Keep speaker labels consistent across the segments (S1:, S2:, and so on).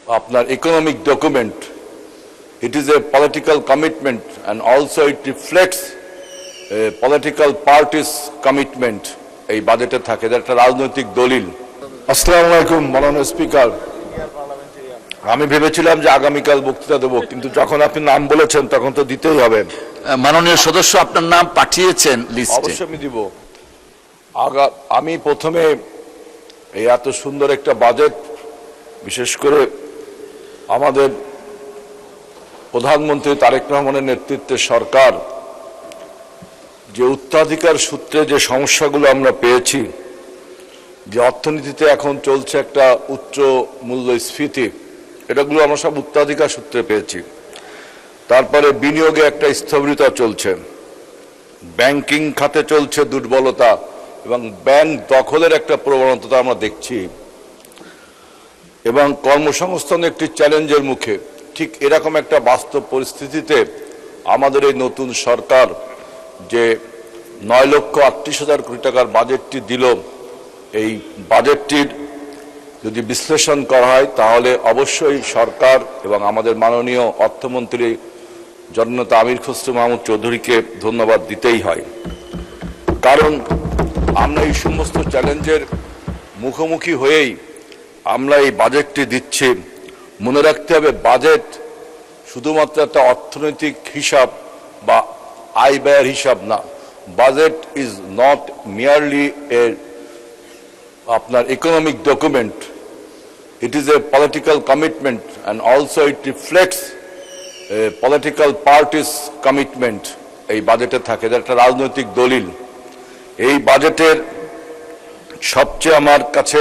S1: আপনার economic document. It is a political commitment and also it reflects a political party's commitment. এই বাজেটে থাকে এটা একটা রাজনৈতিক দলিল। আসসালামু আলাইকুম মাননীয় স্পিকার, আমি ভেবেছিলাম যে আগামীকাল বক্তৃতা দেব, কিন্তু যখন আপনি নাম বলেছেন তখন তো দিতেই হবে।
S2: মাননীয় সদস্য আপনার নাম পাঠিয়েছেন লিস্টে।
S1: অবশ্যই আমি দিব। আমি প্রথমে এই এত সুন্দর একটা বাজেট, বিশেষ করে আমাদের প্রধানমন্ত্রী তারেক রহমানের নেতৃত্বে সরকার যে উত্তরাধিকার সূত্রে যে সমস্যাগুলো আমরা পেয়েছি, যে অর্থনীতিতে এখন চলছে একটা উচ্চ মূল্যস্ফীতি, এটাগুলো আমরা সব উত্তরাধিকার সূত্রে পেয়েছি। তারপরে বিনিয়োগে একটা স্থবিরতা চলছে, ব্যাংকিং খাতে চলছে দুর্বলতা এবং ব্যাংক দখলের একটা প্রবণতা আমরা দেখছি, এবং কর্মসংস্থানের একটি চ্যালেঞ্জের মুখে। ঠিক এরকম একটা বাস্তব পরিস্থিতিতে আমাদের এই নতুন সরকার যে 9,38,000 কোটি টাকার বাজেটটি দিল, এই বাজেটটির যদি বিশ্লেষণ করা হয় তাহলে অবশ্যই সরকার এবং আমাদের মাননীয় অর্থমন্ত্রী জননেতা আমির খসরু মাহমুদ চৌধুরীকে ধন্যবাদ দিতেই হয়। কারণ আমরা এই সমস্ত চ্যালেঞ্জের মুখোমুখি হয়েই আমরা এই বাজেটটি দিচ্ছি। মনে রাখতে হবে, বাজেট শুধুমাত্র একটা অর্থনৈতিক হিসাব বা আয় ব্যয়ের হিসাব না। বাজেট ইজ নট মিয়ারলি এ আপনার economic document, it is a political commitment and also it reflects political parties commitment. এই বাজেটে থাকে এটা একটা রাজনৈতিক দলিল। এই বাজেটের সবচেয়ে আমার কাছে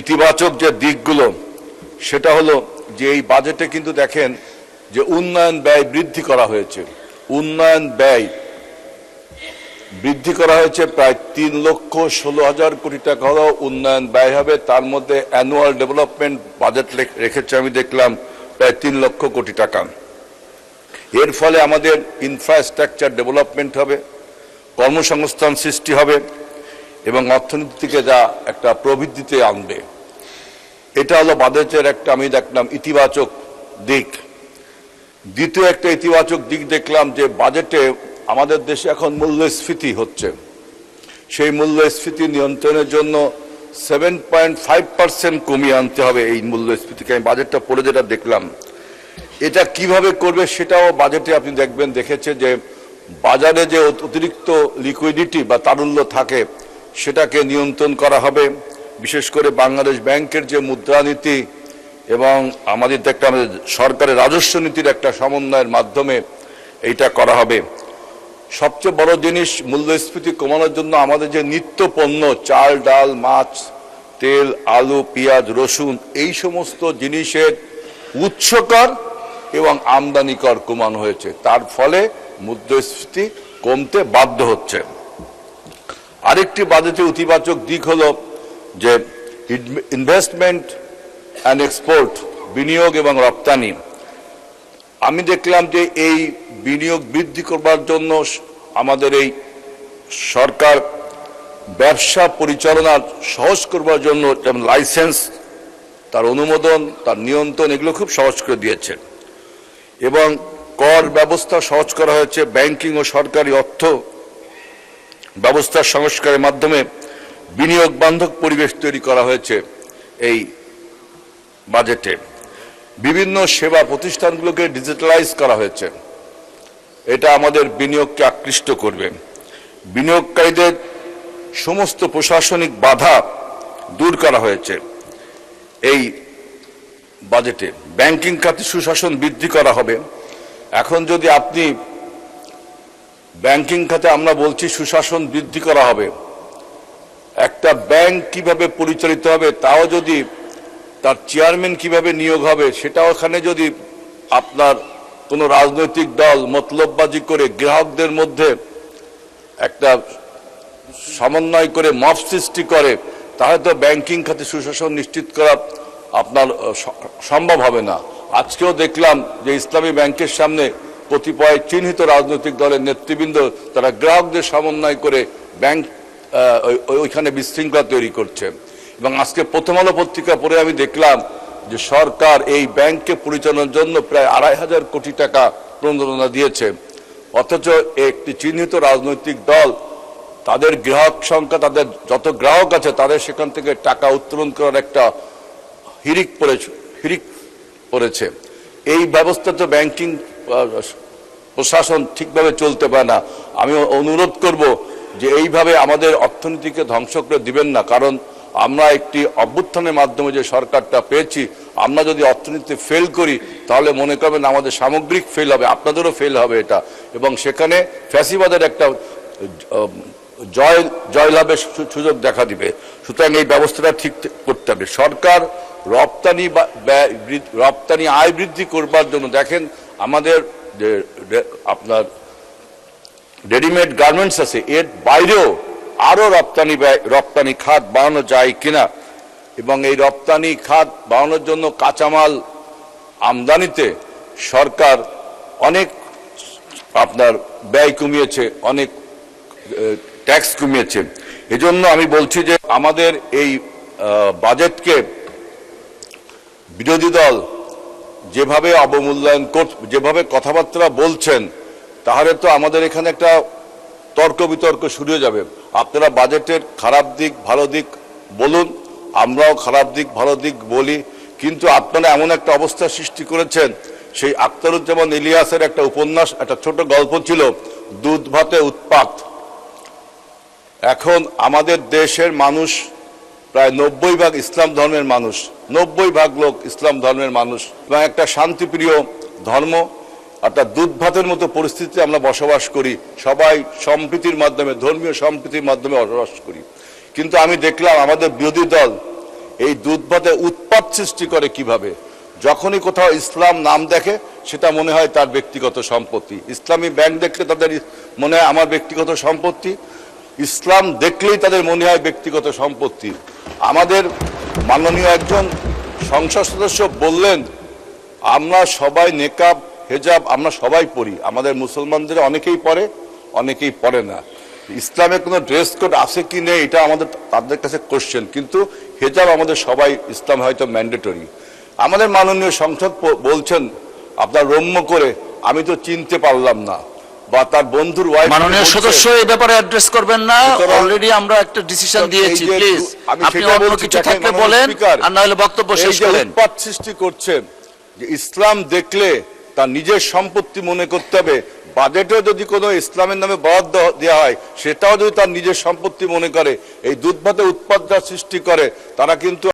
S1: ইতিবাচক যে দিকগুলো, সেটা হলো যে এই বাজেটে কিন্তু দেখেন যে উন্নয়ন ব্যয় বৃদ্ধি করা হয়েছে। উন্নয়ন ব্যয় বৃদ্ধি করা হয়েছে প্রায় 3,16,000 কোটি টাকা হলো উন্নয়ন ব্যয় হবে। তার মধ্যে অ্যানুয়াল ডেভেলপমেন্ট বাজেট রেখেছে আমি দেখলাম প্রায় 3 লক্ষ কোটি টাকা। এর ফলে আমাদের ইনফ্রাস্ট্রাকচার ডেভেলপমেন্ট হবে, কর্মসংস্থান সৃষ্টি হবে এবং অর্থনীতিকে যা একটা প্রবৃদ্ধিতে আনবে। এটা হলো বাজেটের একটা আমি দেখলাম ইতিবাচক দিক। দ্বিতীয় একটা ইতিবাচক দিক দেখলাম যে বাজেটে আমাদের দেশে এখন মূল্যস্ফীতি হচ্ছে। সেই মূল্যস্ফীতি নিয়ন্ত্রণের জন্য 7.5% কমিয়ে আনতে হবে এই মূল্যস্ফীতিকে। আমি বাজেটটা পড়ে যেটা দেখলাম, এটা কিভাবে করবে সেটাও বাজেটে আপনি দেখেছে যে বাজারে যে অতিরিক্ত লিকুইডিটি বা তারল্য থাকে সেটাকে নিয়ন্ত্রণ করা হবে। বিশেষ করে বাংলাদেশ ব্যাংকের যে মুদ্রানীতি এবং আমাদের একটা সরকারের রাজস্ব নীতির একটা সমন্বয়ের মাধ্যমে এইটা করা হবে। সবচেয়ে বড় জিনিস, মূল্যস্ফীতি কমানোর জন্য আমাদের যে নিত্য পণ্য, চাল ডাল মাছ তেল আলু পেঁয়াজ রসুন, এই সমস্ত জিনিসের উৎস কর এবং আমদানি কর কমানো হয়েছে। তার ফলে মূল্যস্ফীতি কমতে বাধ্য হচ্ছে। আরেকটি বাজেটে ইতিবাচক দিক হলো যে ইনভেস্টমেন্ট অ্যান্ড এক্সপোর্ট, বিনিয়োগ এবং রপ্তানি। আমি দেখলাম যে এই বিনিয়োগ বৃদ্ধি করবার জন্য আমাদের এই সরকার ব্যবসা পরিচালনা সহজ করবার জন্য যেমন লাইসেন্স, তার অনুমোদন, তার নিয়ন্ত্রণ, এগুলো খুব সহজ করে দিয়েছে এবং কর ব্যবস্থা সহজ করা হয়েছে। ব্যাংকিং ও সরকারি অর্থ ব্যবস্থার সংস্কারের মাধ্যমে বিনিয়োগ বান্ধব পরিবেশ তৈরি করা হয়েছে এই বাজেটে। বিভিন্ন সেবা প্রতিষ্ঠানগুলোকে ডিজিটালাইজ করা হয়েছে, এটা আমাদের বিনিয়োগকে আকৃষ্ট করবে। বিনিয়োগকারীদের সমস্ত প্রশাসনিক বাধা দূর করা হয়েছে এই বাজেটে। ব্যাংকিং খাতে সুশাসন বৃদ্ধি করা হবে। এখন যদি আপনি ব্যাংকিং খাতে আমরা বলছি সুশাসন বৃদ্ধি করা হবে, একটা ব্যাংক কিভাবে পরিচালিত হবে, তাও যদি তার চেয়ারম্যান কিভাবে নিয়োগ হবে, সেটাও ওখানে যদি আপনার কোনো রাজনৈতিক দল মতলববাজি করে গ্রাহকদের মধ্যে একটা সমন্বয় করে মব সৃষ্টি করে, তাহলে তো ব্যাংকিং খাতে সুশাসন নিশ্চিত করা আপনার সম্ভব হবে না। আজকেও দেখলাম যে ইসলামী ব্যাংকের সামনে কতিপয় চিহ্নিত রাজনৈতিক দলের নেতৃবৃন্দ তারা গ্রাহকদের সমন্বয় করে ব্যাংক ওইখানে বিশৃঙ্খলা তৈরি করছে। এবং আজকে প্রথম আলো পত্রিকা পড়ে আমি দেখলাম যে সরকার এই ব্যাংককে পরিচালনার জন্য প্রায় ২৫০০ কোটি টাকা প্রণোদনা দিয়েছে, অথচ একটি চিহ্নিত রাজনৈতিক দল তাদের গ্রাহক সংখ্যা, তাদের যত গ্রাহক আছে তাদের সেখান থেকে টাকা উত্তোলন করার একটা হিড়িক পড়েছে। এই ব্যবস্থা তো ব্যাংকিং প্রশাসন ঠিকভাবে চলতে পারে না। আমি অনুরোধ করব যে এইভাবে আমাদের অর্থনীতিকে ধ্বংস করে দিবেন না, কারণ আমরা একটি অভ্যুত্থানের মাধ্যমে যে সরকারটা পেয়েছি, আমরা যদি অর্থনীতি ফেল করি তাহলে মনে করবেন আমাদের সামগ্রিক ফেল হবে, আপনাদেরও ফেল হবে এটা, এবং সেখানে ফ্যাসিবাদের একটা জয়লাভের সুযোগ দেখা দিবে। সুতরাং এই ব্যবস্থাটা ঠিক করতে হবে। সরকার রপ্তানি আয় বৃদ্ধি করবার জন্য দেখেন আমাদের আপনার রেডিমেড গার্মেন্টস আছে, এর বাইরেও আরো রপ্তানি খাত বাড়ানো যায় কিনা, এবং এই রপ্তানি খাত বাড়ানোর জন্য কাঁচামাল আমদানিতে সরকার অনেক আপনার ব্যয় কমিয়েছে, অনেক ট্যাক্স কমিয়েছে। এজন্য আমি বলছি যে আমাদের এই বাজেটকে বিরোধী দল যেভাবে অবমূল্যায়ন যেভাবে কথাবার্তা বলছেন, তাহলে তো আমাদের এখানে একটা তর্ক বিতর্ক শুরু হয়ে যাবে। আপনারা বাজেটের খারাপ দিক ভালো দিক বলুন, আমরাও খারাপ দিক ভালো দিক বলি, কিন্তু আপনারা এমন একটা অবস্থা সৃষ্টি করেছেন। সেই আখতারুজ্জামান ইলিয়াসের একটা উপন্যাস, একটা ছোট গল্প ছিল, দুধ ভাতে উৎপাত। এখন আমাদের দেশের মানুষ প্রায় 90% ইসলাম ধর্মের মানুষ, 90% লোক ইসলাম ধর্মের মানুষ, এবং একটা শান্তিপ্রিয় ধর্ম, অর্থাৎ দুধ ভাতের মতো পরিস্থিতিতে আমরা বসবাস করি। সবাই সম্প্রীতির মাধ্যমে, ধর্মীয় সম্প্রীতির মাধ্যমে বসবাস করি। কিন্তু আমি দেখলাম আমাদের বিরোধী দল এই দুধ ভাতে উৎপাত সৃষ্টি করে কিভাবে। যখনই কোথাও ইসলাম নাম দেখে সেটা মনে হয় তার ব্যক্তিগত সম্পত্তি। ইসলামী ব্যাংক দেখলে তাদের মনে হয় আমার ব্যক্তিগত সম্পত্তি, ইসলাম দেখলেই তাদের মনে হয় ব্যক্তিগত সম্পত্তি। আমাদের মাননীয় একজন সংসদ সদস্য বললেন, আমরা সবাই নেকাব হেজাব আমরা সবাই পড়ি, আমাদের মুসলমানদের অনেকেই পড়ে অনেকেই পড়ে না। ইসলামে কোনো ড্রেস কোড আছে কি নেই এটা আমাদের তাদের কাছে কোশ্চেন, কিন্তু হেজাব আমাদের সবাই, ইসলাম হয়তো ম্যান্ডেটরি। আমাদের মাননীয় সংসদ বলছেন আপনার রম্য করে, আমি তো চিনতে পারলাম না, বা তার বন্ধুর ওয়াইফ।
S2: মাননীয় সদস্য এই ব্যাপারে অ্যাড্রেস করবেন না, অলরেডি আমরা একটা ডিসিশন দিয়েছি। প্লিজ আপনি অন্য কিছু থাকলে বলেন, আর না হলে বক্তব্য শেষ করেন।
S1: উৎপাত সৃষ্টি করছে যে ইসলাম দেখলে তার নিজের সম্পত্তি মনে করতে হবে, বাজেটে যদি কোনো ইসলামের নামে বরাদ্দ দেওয়া হয় সেটাও যদি তার নিজের সম্পত্তি মনে করে, এই দুধ ভাতে উৎপাত যা সৃষ্টি করে তারা কিন্তু